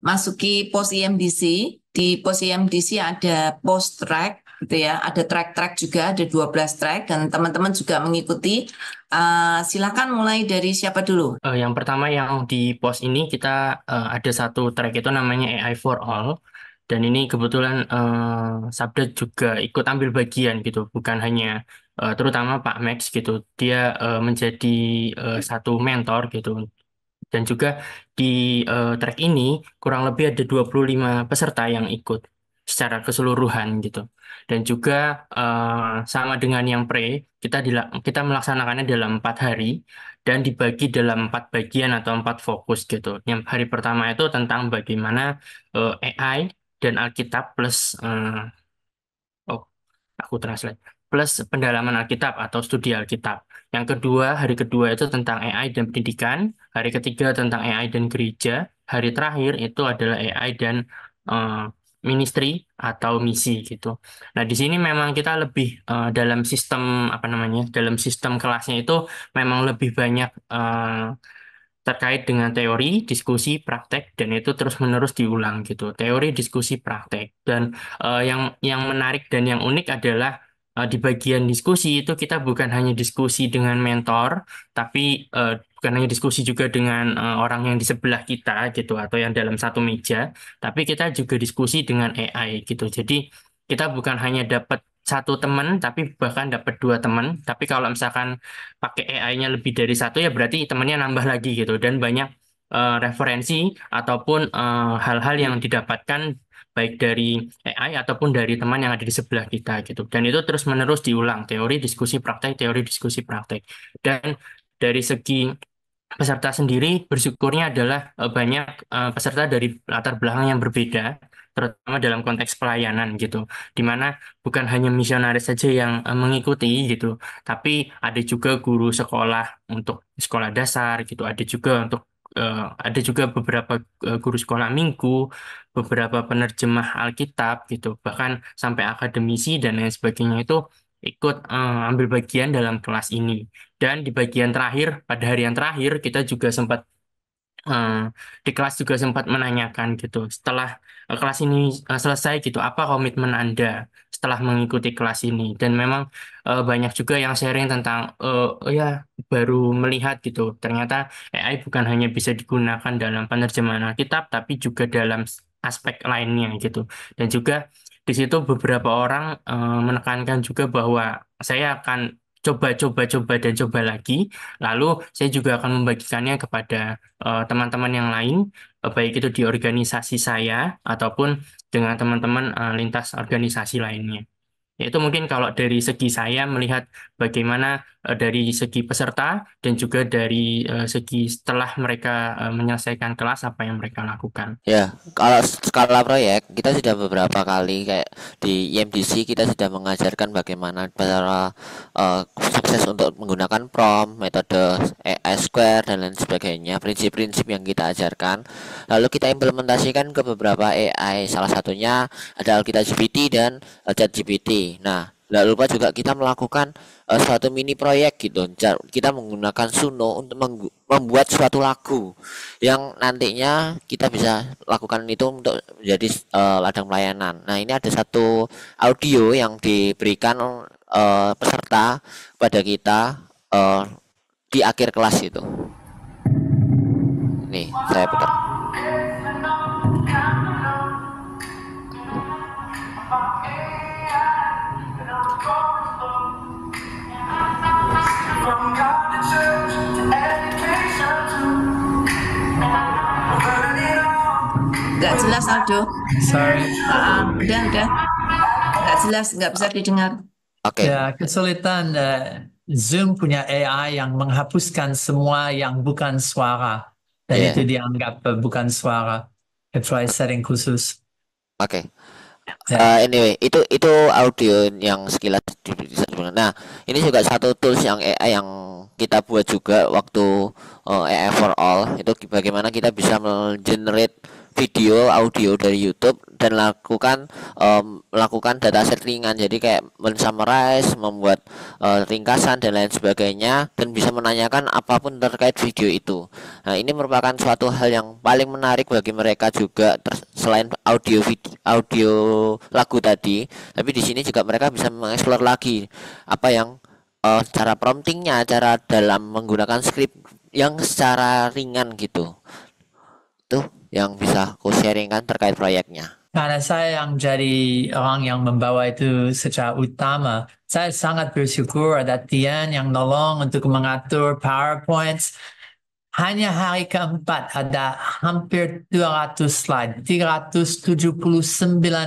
masuki pos IMDC. Di pos IMDC ada post track gitu ya, ada track-track juga, ada 12 track dan teman-teman juga mengikuti. Silakan mulai dari siapa dulu? Yang pertama yang di pos ini kita ada satu track itu namanya AI for All, dan ini kebetulan Sabda juga ikut ambil bagian gitu, bukan hanya terutama Pak Max gitu, dia menjadi satu mentor gitu. Dan juga di track ini kurang lebih ada 25 peserta yang ikut secara keseluruhan gitu. Dan juga sama dengan yang pre, kita melaksanakannya dalam 4 hari dan dibagi dalam 4 bagian atau 4 fokus gitu. Yang hari pertama itu tentang bagaimana AI dan Alkitab plus oh, aku translate. Plus pendalaman Alkitab atau studi Alkitab. Yang kedua, hari kedua itu tentang AI dan pendidikan. Hari ketiga tentang AI dan gereja. Hari terakhir itu adalah AI dan eh, ministry atau misi gitu. Nah, di sini memang kita lebih dalam sistem apa namanya? Dalam sistem kelasnya itu memang lebih banyak terkait dengan teori, diskusi, praktek, dan itu terus-menerus diulang gitu. Teori, diskusi, praktek. Dan yang menarik dan yang unik adalah di bagian diskusi itu kita bukan hanya diskusi dengan mentor, tapi bukan hanya diskusi juga dengan orang yang di sebelah kita gitu atau yang dalam satu meja, tapi kita juga diskusi dengan AI gitu. Jadi kita bukan hanya dapat satu teman, tapi bahkan dapat dua teman. Tapi kalau misalkan pakai AI-nya lebih dari satu ya berarti temannya nambah lagi gitu dan banyak referensi ataupun hal-hal yang didapatkan baik dari AI ataupun dari teman yang ada di sebelah kita gitu dan itu terus-menerus diulang teori diskusi praktek dan dari segi peserta sendiri bersyukurnya adalah banyak peserta dari latar belakang yang berbeda, terutama dalam konteks pelayanan gitu, di mana bukan hanya misionaris saja yang mengikuti gitu, tapi ada juga guru sekolah untuk sekolah dasar gitu, ada juga beberapa guru sekolah minggu, beberapa penerjemah Alkitab gitu, bahkan sampai akademisi dan lain sebagainya itu ikut ambil bagian dalam kelas ini. Dan di bagian terakhir, pada hari yang terakhir, kita juga sempat eh, di kelas juga sempat menanyakan gitu, setelah kelas ini selesai gitu, apa komitmen Anda setelah mengikuti kelas ini? Dan memang banyak juga yang sharing tentang, oh ya, baru melihat gitu, ternyata AI bukan hanya bisa digunakan dalam penerjemahan Alkitab, tapi juga dalam aspek lainnya gitu. Dan juga di situ beberapa orang menekankan juga bahwa saya akan coba dan coba lagi. Lalu saya juga akan membagikannya kepada teman-teman yang lain, baik itu di organisasi saya ataupun dengan teman-teman lintas organisasi lainnya. Itu mungkin kalau dari segi saya melihat bagaimana dari segi peserta dan juga dari segi setelah mereka menyelesaikan kelas apa yang mereka lakukan. Ya, kalau skala proyek kita sudah beberapa kali kayak di IMDC kita sudah mengajarkan bagaimana cara sukses untuk menggunakan prompt, metode AI Square dan lain sebagainya, prinsip-prinsip yang kita ajarkan. Lalu kita implementasikan ke beberapa AI, salah satunya ada Alkitab GPT dan ChatGPT. Nah, nggak lupa juga kita melakukan suatu mini proyek gitu. Kita menggunakan Suno untuk membuat suatu lagu yang nantinya kita bisa lakukan itu untuk menjadi ladang pelayanan. Nah, ini ada satu audio yang diberikan peserta pada kita uh, di akhir kelas itu. Nih, saya putar. Nggak jelas, Aldo. Sorry. Udah. Nggak jelas, nggak bisa didengar. Oke. Ya, kesulitan Zoom punya AI yang menghapuskan semua yang bukan suara. Dan Yeah. itu dianggap bukan suara. Kecuali setting khusus. Oke. Ya. Anyway, itu audio yang sekilas bisa dibilang. Nah, ini juga satu tools yang AI yang kita buat juga waktu AI for All. Itu bagaimana kita bisa generate video, audio dari YouTube dan lakukan dataset ringan. Jadi kayak men-summarize, membuat ringkasan dan lain sebagainya, dan bisa menanyakan apapun terkait video itu. Nah, ini merupakan suatu hal yang paling menarik bagi mereka juga, selain audio lagu tadi, tapi di sini juga mereka bisa mengeksplor lagi apa yang cara promptingnya, cara dalam menggunakan skrip yang secara ringan gitu. Itu yang bisa aku sharingkan terkait proyeknya. Karena saya yang jadi orang yang membawa itu secara utama, saya sangat bersyukur ada Tian yang nolong untuk mengatur PowerPoint. Hanya hari keempat ada hampir 200 slide, 379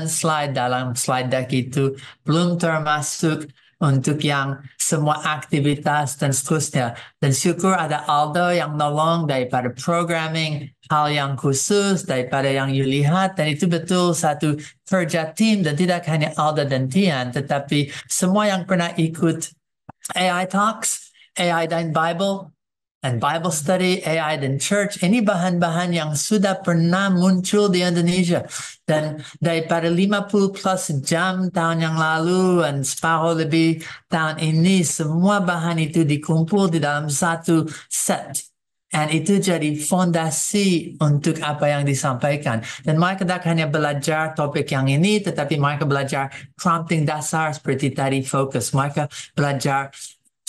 slide dalam slide deck itu, belum termasuk untuk yang semua aktivitas dan seterusnya. Dan syukur ada Aldo yang nolong daripada programming, hal yang khusus daripada yang you lihat, dan itu betul satu kerja tim dan tidak hanya Aldo dan Tian, tetapi semua yang pernah ikut AI Talks, AI dan Bible, and Bible study, AI dan church, ini bahan-bahan yang sudah pernah muncul di Indonesia. Dan daripada 50 plus jam tahun yang lalu dan separuh lebih tahun ini, semua bahan itu dikumpul di dalam satu set. Dan itu jadi fondasi untuk apa yang disampaikan. Dan mereka tidak hanya belajar topik yang ini, tetapi mereka belajar prompting dasar seperti tadi fokus. Mereka belajar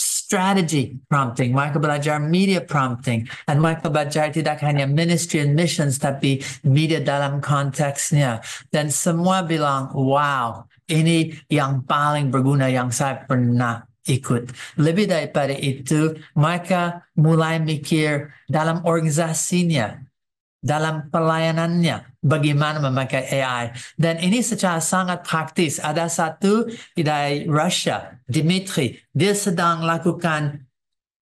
strategy prompting, mereka belajar media prompting, dan mereka belajar tidak hanya ministry and missions, tapi media dalam konteksnya. Dan semua bilang, wow, ini yang paling berguna yang saya pernah ikut. Lebih daripada itu, mereka mulai mikir dalam organisasinya, dalam pelayanannya, bagaimana memakai AI. Dan ini secara sangat praktis. Ada satu dari Rusia, Dimitri, dia sedang lakukan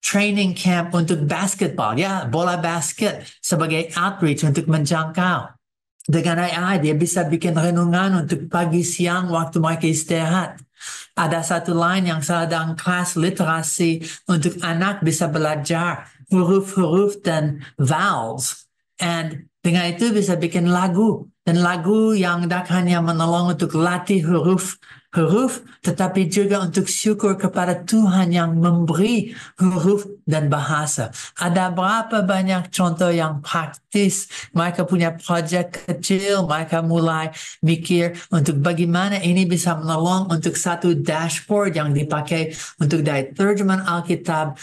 training camp untuk basketball, ya, bola basket sebagai outreach untuk menjangkau. Dengan AI, dia bisa bikin renungan untuk pagi siang waktu mereka istirahat. Ada satu lain yang sedang kelas literasi untuk anak bisa belajar huruf-huruf dan vowels. And dengan itu bisa bikin lagu. Dan lagu yang tidak hanya menolong untuk latih huruf, tetapi juga untuk syukur kepada Tuhan yang memberi huruf dan bahasa. Ada berapa banyak contoh yang praktis. Mereka punya projek kecil, mereka mulai mikir untuk bagaimana ini bisa menolong untuk satu dashboard yang dipakai untuk dari terjemahan Alkitab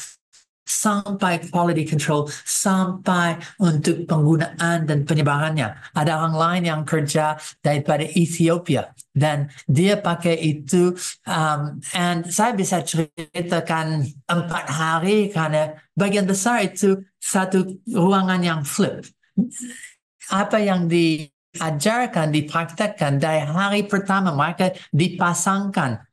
sampai quality control, sampai untuk penggunaan dan penyebarannya. Ada orang lain yang kerja daripada Ethiopia dan dia pakai itu, and saya bisa ceritakan 4 hari karena bagian besar itu satu ruangan yang flip. Apa yang diajarkan, dipraktekkan dari hari pertama mereka dipasangkan.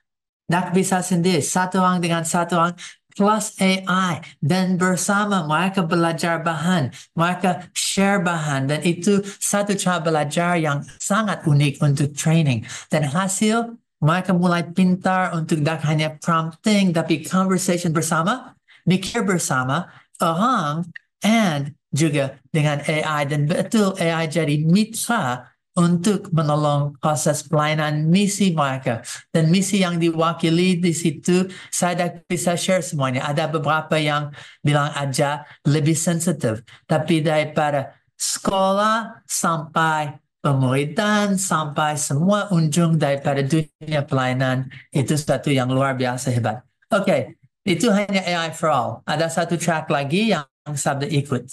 Tak bisa sendiri, satu orang dengan satu orang, plus AI, dan bersama mereka belajar bahan, mereka share bahan, dan itu satu cara belajar yang sangat unik untuk training. Dan hasil, mereka mulai pintar untuk tak hanya prompting, tapi conversation bersama, mikir bersama, orang, and juga dengan AI, dan betul AI jadi mitra untuk menolong proses pelayanan misi mereka. Dan misi yang diwakili di situ, saya tidak bisa share semuanya. Ada beberapa yang bilang aja lebih sensitif. Tapi daripada sekolah sampai pemuridan, sampai semua ujung daripada dunia pelayanan, itu satu yang luar biasa hebat. Oke, itu hanya AI for all. Ada satu track lagi yang Sabda ikut.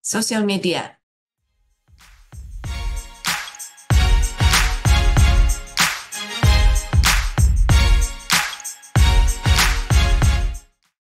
Sosial media.